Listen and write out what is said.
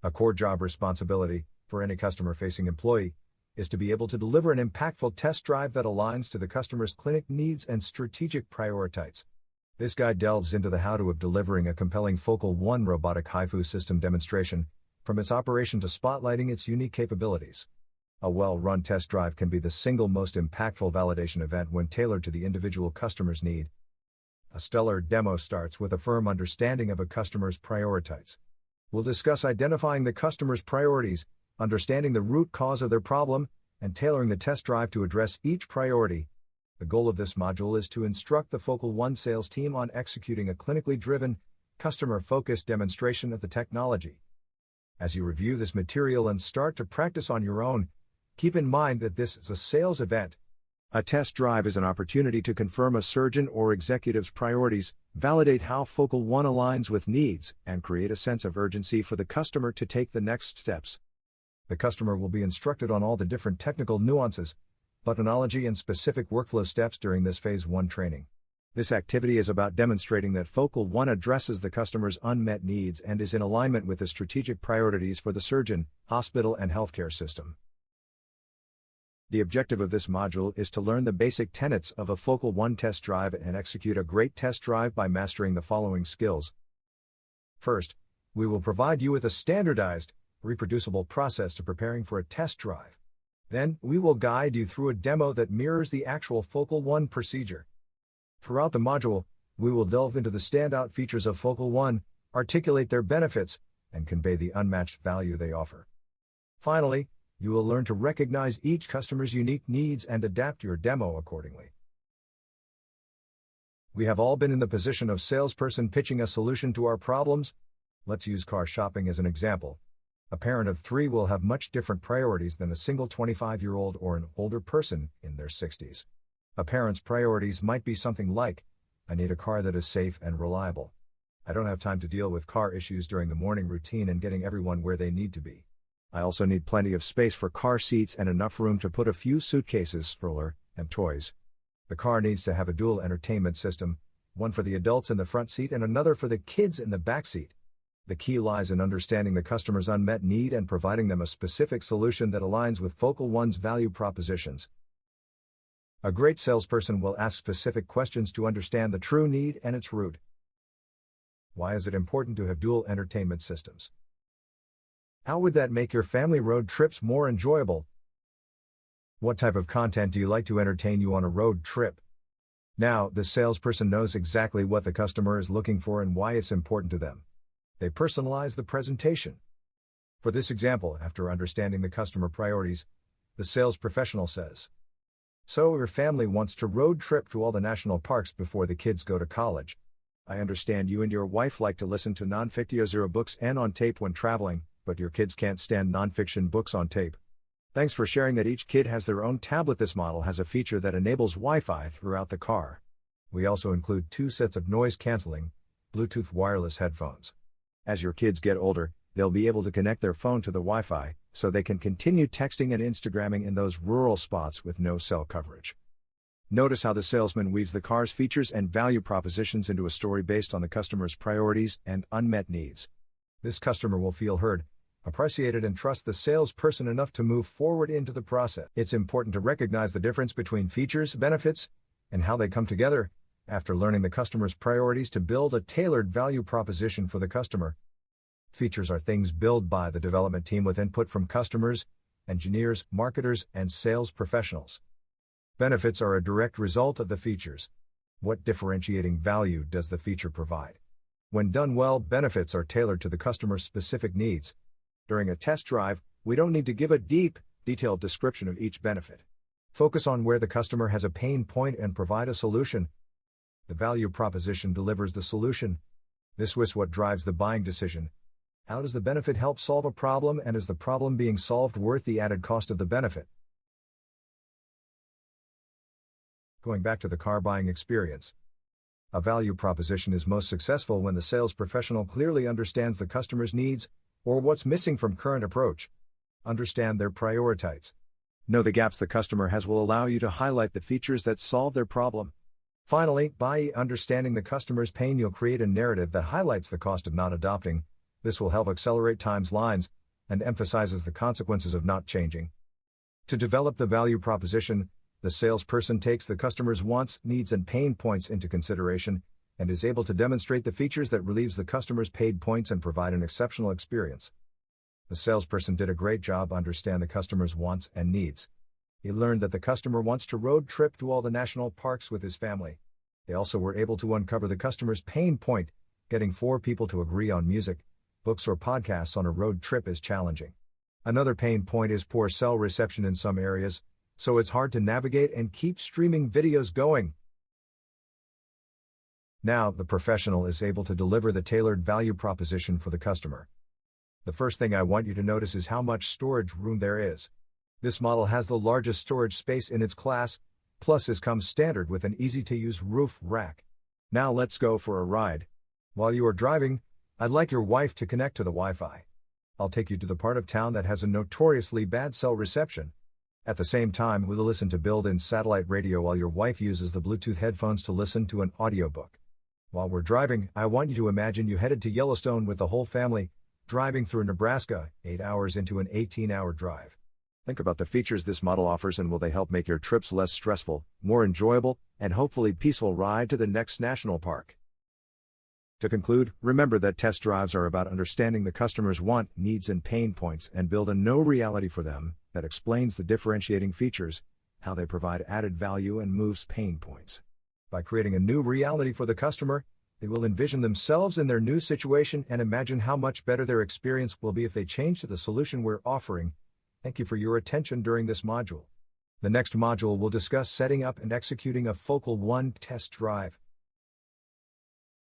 A core job responsibility for any customer-facing employee is to be able to deliver an impactful test drive that aligns to the customer's clinic needs and strategic priorities. This guide delves into the how-to of delivering a compelling Focal One robotic HIFU system demonstration, from its operation to spotlighting its unique capabilities. A well-run test drive can be the single most impactful validation event when tailored to the individual customer's need. A stellar demo starts with a firm understanding of a customer's priorities. We'll discuss identifying the customer's priorities, understanding the root cause of their problem, and tailoring the test drive to address each priority. The goal of this module is to instruct the Focal One sales team on executing a clinically driven, customer-focused demonstration of the technology. As you review this material and start to practice on your own, keep in mind that this is a sales event. A test drive is an opportunity to confirm a surgeon or executive's priorities, validate how Focal One aligns with needs, and create a sense of urgency for the customer to take the next steps. The customer will be instructed on all the different technical nuances, buttonology, and specific workflow steps during this Phase 1 training. This activity is about demonstrating that Focal One addresses the customer's unmet needs and is in alignment with the strategic priorities for the surgeon, hospital, and healthcare system. The objective of this module is to learn the basic tenets of a Focal One test drive and execute a great test drive by mastering the following skills. First, we will provide you with a standardized, reproducible process to preparing for a test drive. Then, we will guide you through a demo that mirrors the actual Focal One procedure. Throughout the module, we will delve into the standout features of Focal One, articulate their benefits, and convey the unmatched value they offer. Finally, you will learn to recognize each customer's unique needs and adapt your demo accordingly. We have all been in the position of salesperson pitching a solution to our problems. Let's use car shopping as an example. A parent of 3 will have much different priorities than a single 25-year-old or an older person in their 60s. A parent's priorities might be something like, I need a car that is safe and reliable. I don't have time to deal with car issues during the morning routine and getting everyone where they need to be. I also need plenty of space for car seats and enough room to put a few suitcases, stroller, and toys. The car needs to have a dual entertainment system, one for the adults in the front seat and another for the kids in the back seat. The key lies in understanding the customer's unmet need and providing them a specific solution that aligns with Focal One's value propositions. A great salesperson will ask specific questions to understand the true need and its root. Why is it important to have dual entertainment systems? How would that make your family road trips more enjoyable? What type of content do you like to entertain you on a road trip? Now, the salesperson knows exactly what the customer is looking for and why it's important to them. They personalize the presentation. For this example, after understanding the customer priorities, the sales professional says, "So your family wants to road trip to all the national parks before the kids go to college. I understand you and your wife like to listen to non-fiction books and on tape when traveling, but your kids can't stand non-fiction books on tape. Thanks for sharing that each kid has their own tablet. This model has a feature that enables Wi-Fi throughout the car. We also include 2 sets of noise-canceling, Bluetooth wireless headphones. As your kids get older, they'll be able to connect their phone to the Wi-Fi, so they can continue texting and Instagramming in those rural spots with no cell coverage." Notice how the salesman weaves the car's features and value propositions into a story based on the customer's priorities and unmet needs. This customer will feel heard, appreciated, and trust the salesperson enough to move forward into the process. It's important to recognize the difference between features, benefits, and how they come together, after learning the customer's priorities to build a tailored value proposition for the customer. Features are things built by the development team with input from customers, engineers, marketers, and sales professionals. Benefits are a direct result of the features. What differentiating value does the feature provide? When done well, benefits are tailored to the customer's specific needs. During a test drive, we don't need to give a deep, detailed description of each benefit. Focus on where the customer has a pain point and provide a solution. The value proposition delivers the solution. This is what drives the buying decision. How does the benefit help solve a problem, and is the problem being solved worth the added cost of the benefit? Going back to the car buying experience. A value proposition is most successful when the sales professional clearly understands the customer's needs, or what's missing from current approach. Understand their priorities. Know the gaps the customer has will allow you to highlight the features that solve their problem. Finally, by understanding the customer's pain, you'll create a narrative that highlights the cost of not adopting, This will help accelerate timelines and emphasizes the consequences of not changing. To develop the value proposition, the salesperson takes the customer's wants, needs, and pain points into consideration and is able to demonstrate the features that relieves the customer's pain points and provide an exceptional experience. The salesperson did a great job understand the customer's wants and needs. He learned that the customer wants to road trip to all the national parks with his family. They also were able to uncover the customer's pain point. Getting 4 people to agree on music, books, or podcasts on a road trip is challenging. Another pain point is poor cell reception in some areas, so it's hard to navigate and keep streaming videos going. Now, the professional is able to deliver the tailored value proposition for the customer. The first thing I want you to notice is how much storage room there is. This model has the largest storage space in its class, plus it comes standard with an easy-to-use roof rack. Now let's go for a ride. While you are driving, I'd like your wife to connect to the Wi-Fi. I'll take you to the part of town that has a notoriously bad cell reception. At the same time, we'll listen to built-in satellite radio while your wife uses the Bluetooth headphones to listen to an audiobook. While we're driving, I want you to imagine you headed to Yellowstone with the whole family, driving through Nebraska, 8 hours into an 18-hour drive. Think about the features this model offers and will they help make your trips less stressful, more enjoyable, and hopefully peaceful ride to the next national park. To conclude, remember that test drives are about understanding the customer's want, needs, and pain points and build a no reality for them that explains the differentiating features, how they provide added value and moves pain points. By creating a new reality for the customer, they will envision themselves in their new situation and imagine how much better their experience will be if they change to the solution we're offering. Thank you for your attention during this module. The next module will discuss setting up and executing a Focal One test drive.